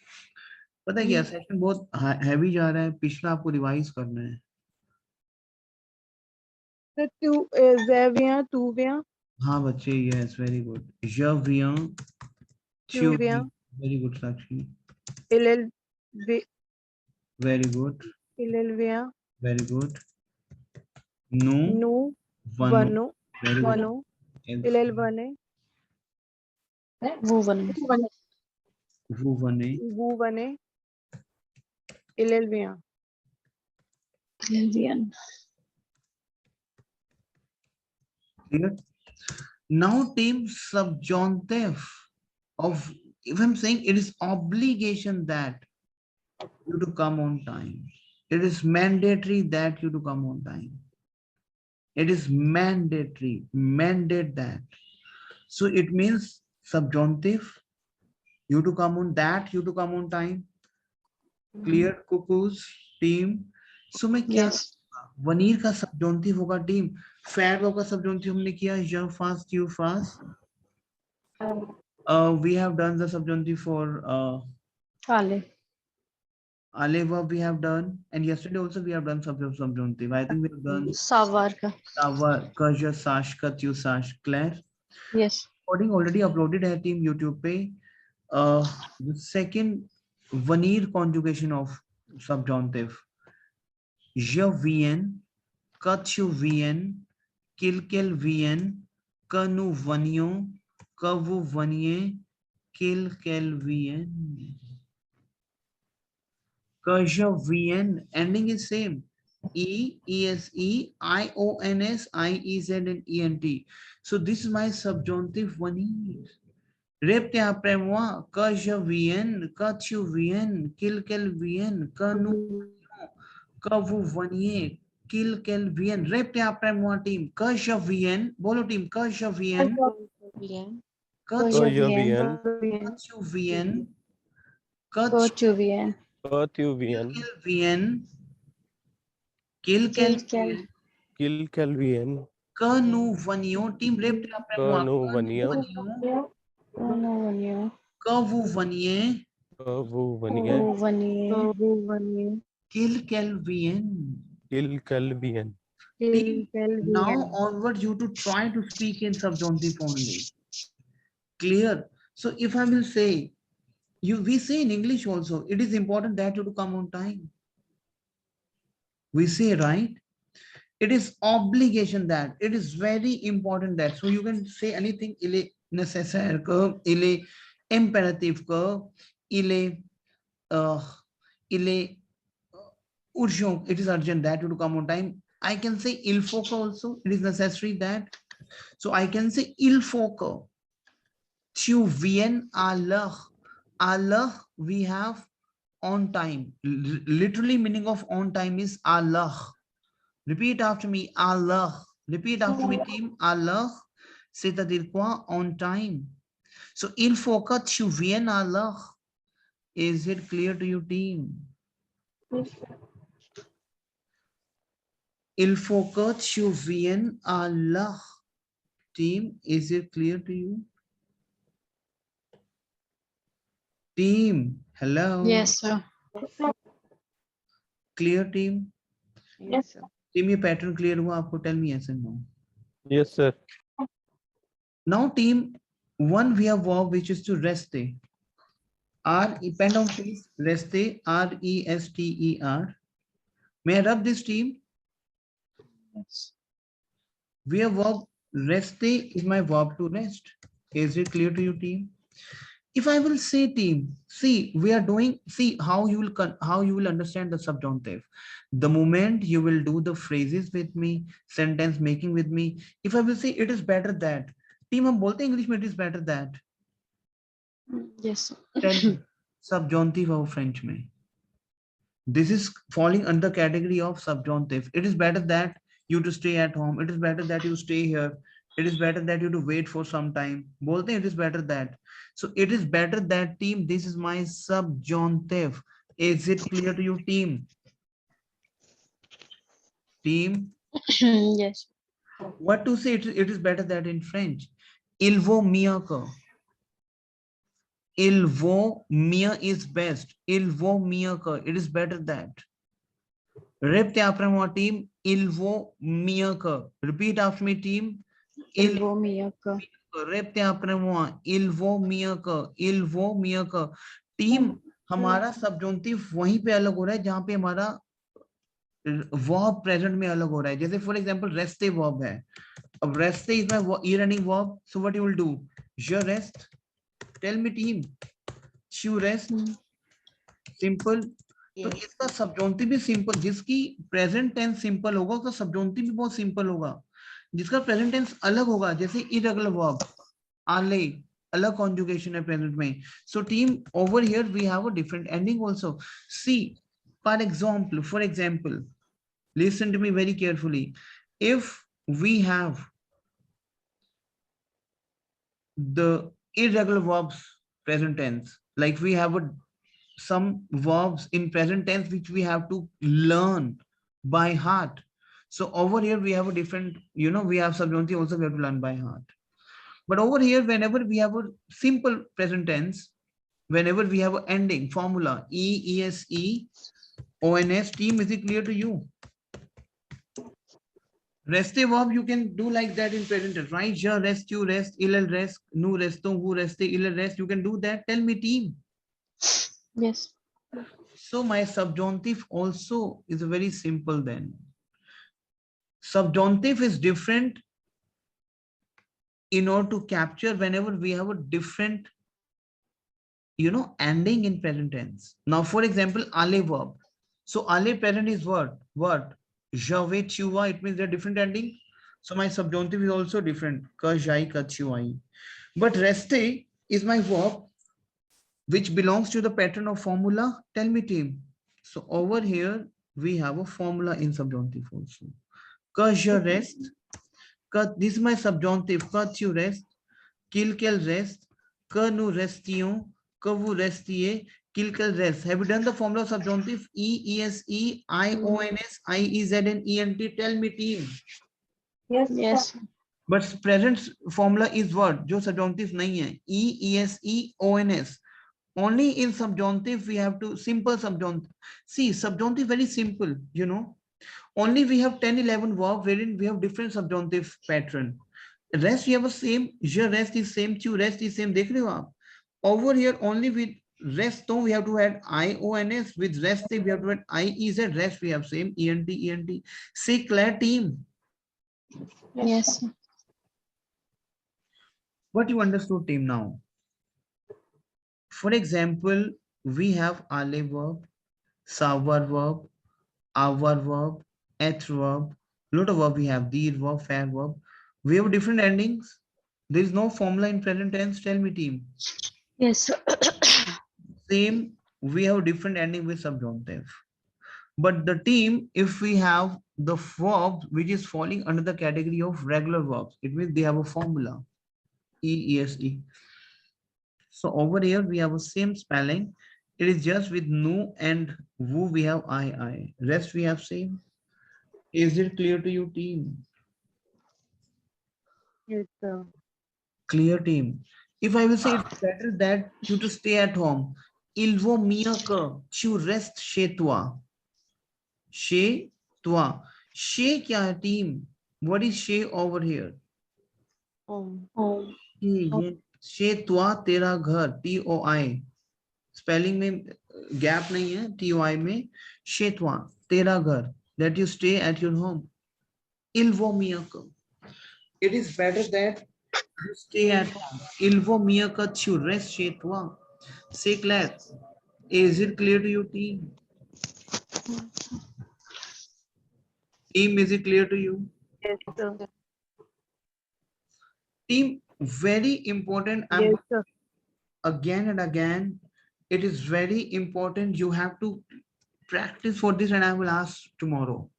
पता है क्या session बहुत heavy जा रहा है, पिछला आपको revise करना है. Sir, tu, je viens, tu viens, हाँ बच्चे, yes, very good. Je viens, tu tu viens, very good, Sakshi. il Very good, vient, very good. Nous nous venons, venons, very good. venons, And il venait, vous venez, vous venez. vous venez, il vient. ils viennent, Clear? Now, team, subjunctive of, if I'm saying it is obligation that you to come on time. It is mandatory that you to come on time. It is mandatory, mandate that. So it means subjunctive, you to come on that, you to come on time. Clear, cuckoos, team. So मैं क्या yes, veneer का subjunctive होगा team. Fair का subjunctive हमने किया, you fast, you fast. We have done the subjunctive for ale, Ale verb we have done, and yesterday also we have done subjunctive. I think we have done savar ka, Savar, Kaja, Sash, Katyu, Sash, Claire. yes, Recording already uploaded है team YouTube पे. The second veneer conjugation of subjunctive. Je viens, que tu viennes, qu'il vienne, que nous venions, que vous veniez, qu'il vienne. Que je vienne, ending is same. E, E-S-E, I-O-N-S, I-E-Z, and E-N-T. So this is my subjunctive one is. Répétez après moi. Que je vienne, que tu viennes, qu'il vienne, que nous venions, que vous veniez, qu'il vienne. Répétez après moi, team. Que je vienne, bolo team. Que je vienne, que Que tu je je vienne, vienne, viennes, que que tu viennes, que tu viennes, vienne, qu'il vienne. qu'il vienne, Que nous venions, team, répétez après que moi. nous Que venions, nous venions, que vous veniez, que vous que veniez, vous veniez, qu'il vienne. qu'il vienne. Team, now onward you to try to speak in subjunctive only. Clear? So if I will say, we say in English also, it is important that you to come on time. We say, right? It is obligation that, it is very important that. So you can say anything, il est nécessaire que, il est impératif que, il est urgent, it is urgent that you to come on time. I can say il faut que also, it is necessary that. So I can say il faut que tu viennes à l'heure. À l'heure we have on time. Literally meaning of on time is à l'heure. Repeat after me, à l'heure. Repeat after me, team, à l'heure. C'est-à-dire quoi? On time. So il faut que tu viennes à l'heure. Is it clear to you, team? Il faut que tu viennes à l'heure. Team, is it clear to you? Team, hello. Yes, sir. Clear, team? Yes, sir. Team, ये pattern clear हुआ आपको? Tell me yes and no. Yes, sir. Now, team, one we have verb which is to rester. Pen down please. Rester, R-E-S-T-E-R. May I rub this, team? Yes. We have verb rester is my verb to rest. Is it clear to you, team? If I will say, team, see, we are doing, see how you will understand the subjunctive. The moment you will do the phrases with me, sentence making with me. If I will say it is better that, team, हम बोलते हैं English में it is better that. Yes. Tell me, subjunctive और French में. This is falling under category of subjunctive. It is better that you to stay at home. It is better that you stay here. It is better that you to wait for some time. बोलते हैं it is better that. So it is better that, team. This is my subjunctive. Is it clear to you, team? Team. Yes. What to say? It is better that in French. Il vaut mieux que. Il vaut mieux is best. Il vaut mieux que. It is better that. Répétez après moi, team. Il vaut mieux que. Repeat after me, team. Il vaut mieux que. Répétez après moi. Il vaut mieux que. Il vaut mieux que. Team, हमारा subjunctive वहीं पे अलग हो रहा है जहां पे हमारा verb present में अलग हो रहा है. जैसे for example rester verb है. अब rester is my e-running verb. So what you will do? Je reste. Tell me, team. You rest. Simple. तो इसका subjunctive भी simple. जिसकी present tense simple होगा उसका subjunctive भी बहुत simple होगा. जिसका present tense अलग होगा जैसे irregular verb. आले अलग conjugation है present में. So team, over here we have a different ending also. See, for example, listen to me very carefully. If we have the irregular verbs present tense, like we have some verbs in present tense which we have to learn by heart. So over here we have a different, we have subjunctive also we have to learn by heart. But over here, whenever we have a simple present tense, whenever we have an ending formula, E-S-E-O-N-S, team, is it clear to you? Rester verb you can do like that in present tense, right? Je reste, tu reste, il reste, nous restons, vous restez, il reste. You can do that. Tell me, team. Yes. So my subjunctive also is very simple then. Subjunctive is different in order to capture whenever we have a different, ending in present tense. Now, for example, ale verb. So ale present is what? What? Jave chua, it means they're different ending. So my subjunctive is also different. Ka jai ka chuai. But reste is my verb which belongs to the pattern of formula. Tell me, team. So over here we have a formula in subjunctive also. Ka je rest. This is my subjunctive. Ka tu rest. Qu'il qu'elle reste. Que nous restions. Que vous restiez. Qu'il qu'elle reste. Have you done the formula of subjunctive? E, es, I, ons, iez, and ent. Tell me, team. Yes, Yes. sir. But present formula is what? जो subjunctive नहीं है. E, es, ons. Only in subjunctive we have to simple subjunctive. See, subjunctive very simple, Only we have 10, 11 verbs wherein we have different subjunctive pattern. Rest we have a same. Je rest is same. Tu rest is same. देख रहे हो आप? Over here only with rest though we have to add ions. With rest we have to add iez. Rest we have same ent. Say clear, team. Yes. Sir. What you understood, team, now? For example, we have ale verb, savar verb, our verb, eth verb, lot of verb we have, dir verb, fair verb. We have different endings. There is no formula in present tense. Tell me, team. Yes. Sir. Same, we have different ending with subjunctive. But the team, if we have the verb which is falling under the category of regular verbs, it means they have a formula. E-E-S-E. So over here we have a same spelling. It is just with nu and wu we have I. Rest we have same. Is it clear to you, team? Yes, sir. Clear, team. If I will say it's better that you to stay at home. Il vaut mieux que tu restes chez toi. Chez toi. Chez kya hai, team? What is chez over here? Oh. Chez toi तेरा घर. TOI. Spelling में gap नहीं है. TOI में chez toi तेरा घर. That you stay at your home. Il vaut mieux que. It is better that you stay at home. Il vaut mieux que tu restes chez toi. Say class. Is it clear to you, team? Team, is it clear to you? Yes, sir. Team, very important. Yes, sir. Again and again, it is very important. You have to practice for this and I will ask tomorrow.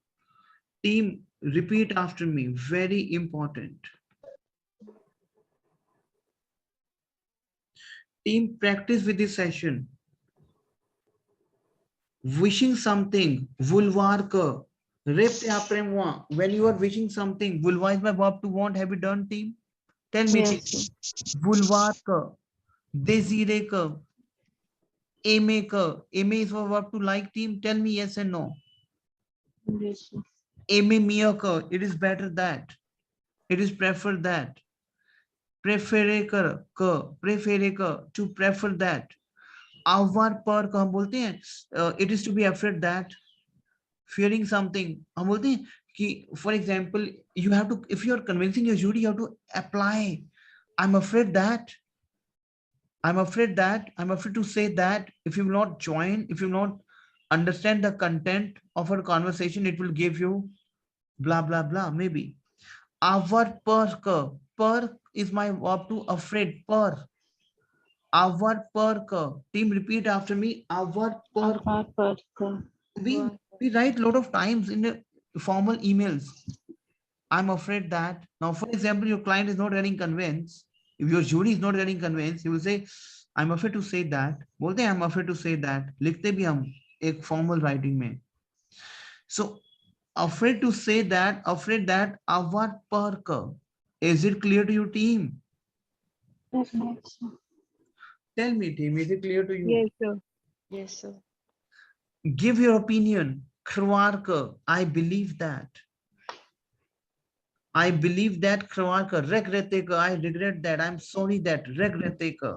Team, repeat after me. Very important. Team, practice with this session. Wishing something, vouloir que. Répétez après moi. When you are wishing something, vouloir is my verb to want. Have you done, team? Tell me, Yes. team. Vouloir que. Désirer que. Aimer que. Aimer is my verb to like, team. Tell me yes and no. Yes. Sir. Aimer mieux que. It is better that. It is prefer that. Préférer que. Préférer que. To prefer that. Avoir peur का हम बोलते हैं. It is to be afraid that. Fearing something. हम बोलते हैं कि, for example, you have to, if you are convincing your jury, you have to apply. I'm afraid that. I'm afraid that. I'm afraid to say that. If you will not join, if you will not understand the content of our conversation, it will give you blah, blah, blah, maybe. Avoir peur que. Peur is my verb to afraid. Peur. Avoir peur que. Team, repeat after me. Avoir peur. We write a lot of times in the formal emails. I'm afraid that. Now, for example, your client is not getting convinced. If your jury is not getting convinced, he will say, I'm afraid to say that. बोलते हैं I'm afraid to say that. लिखते भी हम एक formal writing में. So, afraid to say that, afraid that, avoir peur que. Is it clear to you, team? Yes, sir. Tell me, team, is it clear to you? Yes, sir. Yes, sir. Give your opinion. Croire que. I believe that. I believe that. Croire que. Regrette que. I regret that. I'm sorry that. Regrette que.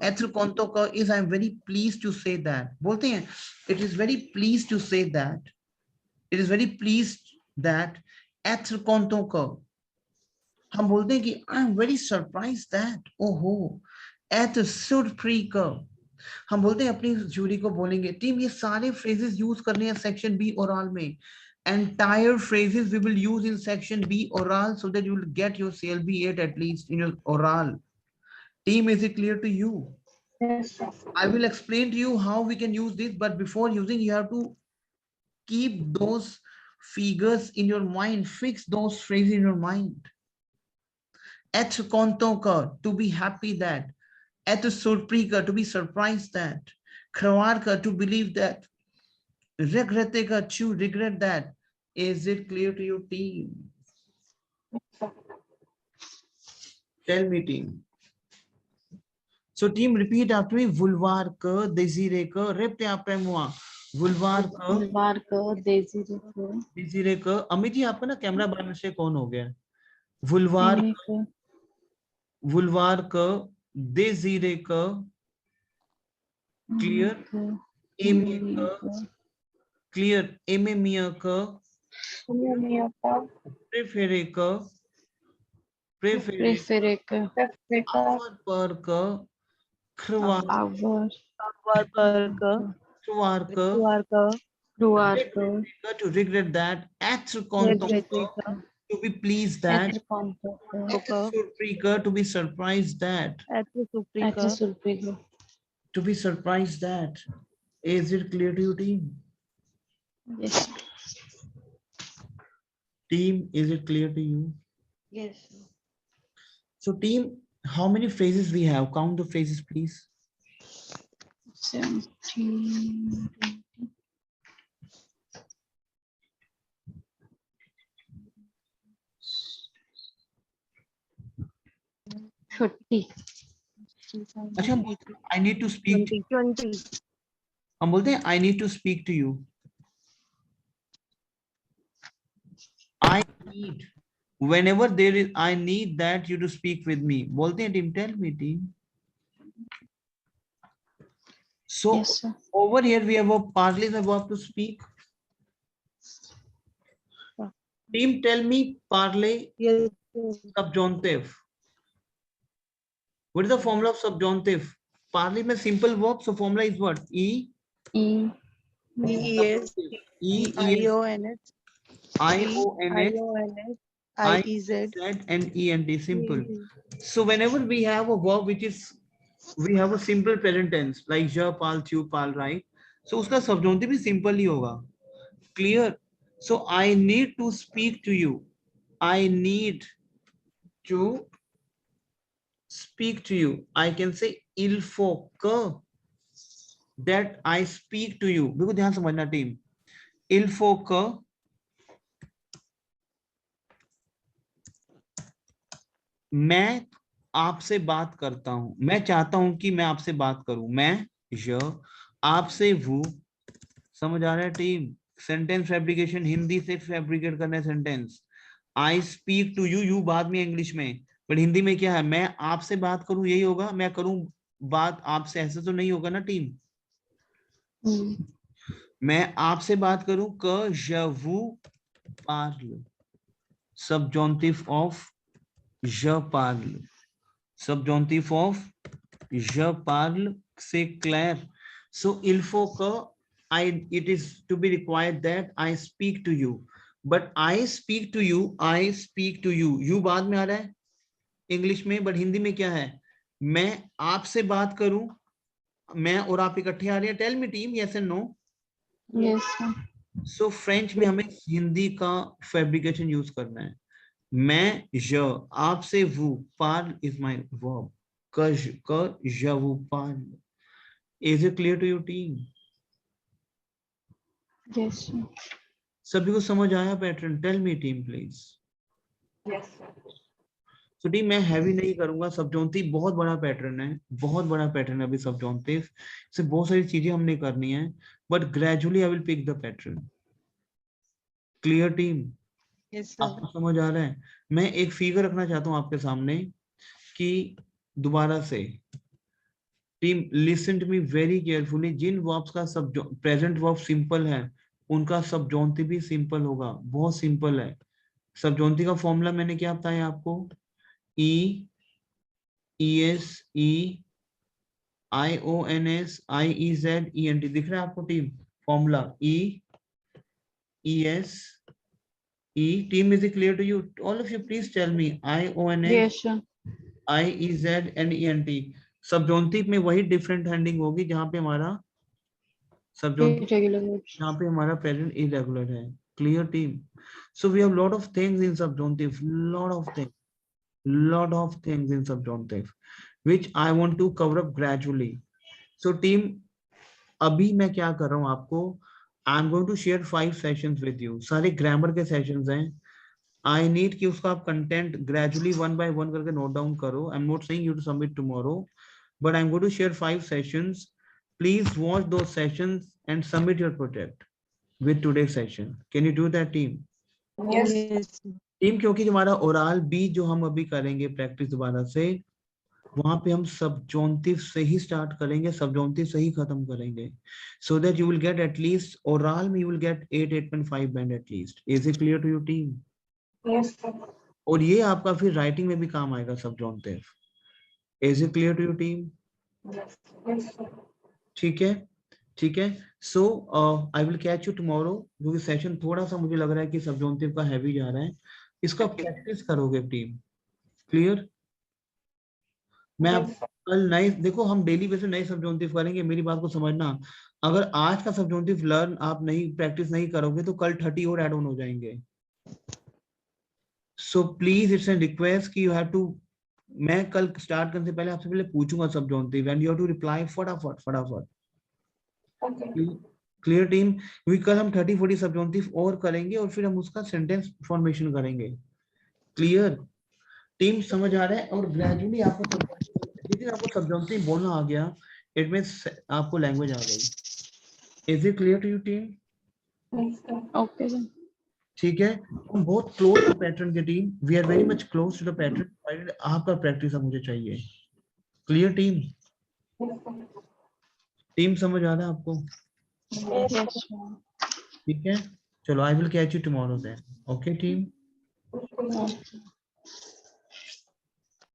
Etrkontoka is I'm very pleased to say that. बोलते हैं it is very pleased to say that. It is very pleased that Etrkontoka. हम बोलते हैं कि I am very surprised that. ओहो Etrsurprika. हम बोलते हैं अपनी जूरी को बोलेंगे टीम ये सारे phrases यूज करने हैं सेक्शन बी ओरल में. Entire phrases we will use in section B oral so that you will get your CLB 8 at least in your oral. Team, is it clear to you? Yes, sir. I will explain to you how we can use this, but before using, you have to keep those figures in your mind, fix those phrases in your mind. Et kontoka, to be happy that. Et surprika, to be surprised that. Kravarka, to believe that. Regreteka, to regret that. Is it clear to you, team? Tell me, team. So team, repeat after me. Vulvar ka, desire ka, repte apremua. Vulvar ka, बुलवार को desire को desire ka. Amit ji आपका ना camera बंद से कौन हो गया? vulvar aimer को vulvar ka, desire ka, clear? Aimer ka, clear? Aimer ka, prefere ka, prefere प्रेफरे को avar par ka, khruar आवर khruar ka, रुआर को to regret that, etrkontoka, to be pleased that, एत्र कॉन्टो को etrsurprika, to be surprised that, एत्र सुल्पी को to be surprised that. Is it clear to you, team? Yes Team, is it clear to you? Yes So team, how many phrases we have? Count the phrases, please. 17 30 अच्छा हम बोलते हैं, I need to speak. 20 हम बोलते हैं I need to speak to you. I need. Whenever there is, I need that you to speak with me. बोलते हैं team, tell me team. So yes sir over here we have a partly the verb to speak. Team, tell me partly yes subjunctive. What is the formula of subjunctive? Partly में simple verb, so formula is what? E. E yes E, IONS IONS, IEZ Z and ENT, simple. So whenever we have a verb which is, we have a simple present tense like ja, pal, tu, pal, right? So उसका subjunctive भी simple ही होगा. Clear? So I need to speak to you. I need to speak to you. I can say il faut que that I speak to you. बिल्कुल ध्यान समझना team. Il faut que मैं आपसे बात करता हूं. मैं चाहता हूं कि मैं आपसे बात करूं. मैं je आपसे वो. समझ आ रहा है टीम? सेंटेंस फैब्रिकेशन, हिंदी से फैब्रिकेट करना है sentence. I speak to you, you बाद में इंग्लिश में, पर हिंदी में क्या है? मैं आपसे बात करूं, यही होगा. मैं करूं बात आपसे, ऐसे तो नहीं होगा ना टीम. मैं आपसे बात करूं. que je vous parle, subjunctive of je parle, subjunctive of je parle. Say clair. So il faut que it is to be required that I speak to you, but I speak to you, I speak to you, you बाद में आ रहा है English में, but Hindi में क्या है? मैं आपसे बात करूं, मैं और आप इकट्ठे आ रहे हैं. Tell me team, yes and no. Yes sir so French में हमें हिंदी का फैब्रिकेशन यूज करना है. मैं je आपसे वो, parle is my verb, que je vous parle. Is it clear to you team? Yes sir सभी को समझ आया pattern? Tell me team please. Yes, sir. तो टीम मैं हैवी नहीं करूंगा. सबजॉन्टिव बहुत बड़ा पैटर्न है, बहुत बड़ा पैटर्न है अभी सबजॉन्टिव से. बहुत सारी चीजें हमने करनी है, but gradually I will pick the pattern. Clear team? yes sir आपको समझ आ रहा है? मैं एक फिगर रखना चाहता हूं आपके सामने कि दोबारा से team listen to me very carefully, जिन वर्ब्स का सब प्रेजेंट वर्ब सिंपल है उनका सबजॉन्टिव भी सिंपल होगा, बहुत सिंपल है। सबजॉन्टिव का फॉर्मूला मैंने क्या बताया आपको, E S E I O N S I E Z E N T, दिख रहा है आपको team formula, E S E, team is it clear to you? All of you please tell me, I O N S Yes, sir. I E Z and E N T. Subjunctive में वही different handing होगी जहां पे हमारा सबजॉन्टिव, Irregular verbs. यहाँ पे हमारा present irregular है। Clear team? So we have lot of things in subjunctive, lot of things in subjunctive which I want to cover up gradually. So team, अभी मैं क्या कर रहा हूँ आपको, I'm going to share 5 sessions with you, सारे grammar के sessions हैं। I need कि उसका आप कंटेंट ग्रेजुअली 1 by 1 करके नोट डाउन करो। I'm not saying you to submit tomorrow, but I'm going to share 5 sessions. Please watch those sessions and submit your project with today's session. Can you do that, team? Yes. Team, क्योंकि हमारा oral B जो हम अभी करेंगे practice दोबारा से, वहां पे हम सबजॉन्टिव से ही स्टार्ट करेंगे, सबजॉन्टिव से ही खत्म करेंगे, so that you will get at least oral में you will get 8.5 band at least. Is it clear to you team? Yes, sir. और ये आपका फिर राइटिंग में भी काम आएगा subjunctive. Is it clear to you team? Yes. Yes, sir. ठीक है, ठीक है। So I will catch you tomorrow, क्योंकि सेशन थोड़ा सा मुझे लग रहा है कि सबजॉन्टिव का हैवी जा रहा है, इसका प्रैक्टिस करोगे टीम। क्लियर? मैं Yes, sir. कल नए, देखो हम डेली बेसिस नए सबजॉन्टिव करेंगे, मेरी बात को समझना। अगर आज का सबजॉन्टिव लर्न आप नहीं प्रैक्टिस नहीं करोगे तो कल 30 और ऐड ऑन हो जाएंगे। So please it's an request कि यू हैव टू, मैं कल स्टार्ट करने से पहले आपसे पहले पूछूंगा subjunctive and you have to reply फटाफट फटाफट। Okay. Clear team? क्योंकि कल हम 30-40 सबजॉन्टिव और करेंगे और फिर हम उसका सेंटेंस फॉर्मेशन करेंगे। Clear team? समझ आ रहा है? और ग्रेजुअली आपको आपको सबजॉन्टिव बोलना आ गया, इट मींस आपको लैंग्वेज आ गई। Is it clear to you team? Yes, sir. Okay, sir. ठीक है, हम बहुत क्लोज टू पैटर्न की team, we are very much close to the pattern. आपका प्रैक्टिस अब मुझे चाहिए। Clear team? Yes, sir. Team समझ आ रहा है आपको? Yes, sir. ठीक है, चलो I will catch you tomorrow then. Okay team? Okay. Okay.